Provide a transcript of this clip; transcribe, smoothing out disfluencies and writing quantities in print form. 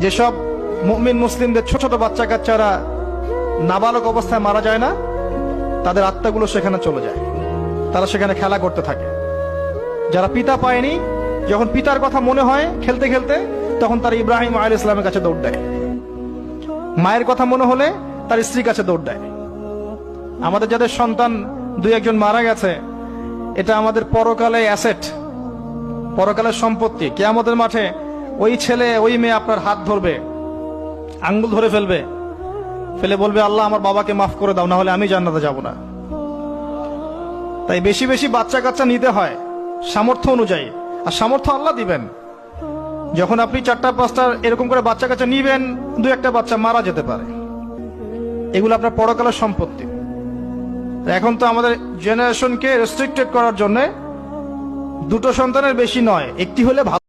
যেসব মুমিন মুসলিমদের ছোট ছোট বাচ্চা কাচ্চারা নাবালক অবস্থায় মারা যায় না, তাদের আত্মাগুলো সেখানে চলে যায়, তারা সেখানে খেলা করতে থাকে। যারা পিতা পায়নি, যখন পিতার কথা মনে হয় খেলতে খেলতে, তখন তারা ইব্রাহিম আলাইহিস সালামের কাছে দৌড় দেয়। মায়ের কথা মনে হলে তার স্ত্রীর কাছে দৌড় দেয়। আমাদের যাদের সন্তান দুই একজন মারা গেছে, এটা আমাদের পরকালে অ্যাসেট, পরকালের সম্পত্তি। কিয়ামতের মাঠে ওই ছেলে ওই মেয়ে আপনার হাত ধরবে, আঙ্গুল ধরে ফেলবে, ফেলে বলবে, আল্লাহ আমার বাবাকে মাফ করে দাও, না হলে আমি জান্নাতে যাব না। তাই বেশি বেশি বাচ্চা কাচ্চা নিতে হয় সামর্থ্য অনুযায়ী, আর সামর্থ্য আল্লাহ দিবেন। যখন আপনি 4টা 5টা এরকম করে বাচ্চা কাচ্চা নিবেন, 2-1টা বাচ্চা মারা যেতে পারে, এগুলো আপনার পরকালের সম্পত্তি। এখন তো আমাদের জেনারেশনকে রেস্ট্রিক্টেড করার জন্য 2টো সন্তানের বেশি নয়, একটি হলে ভালো।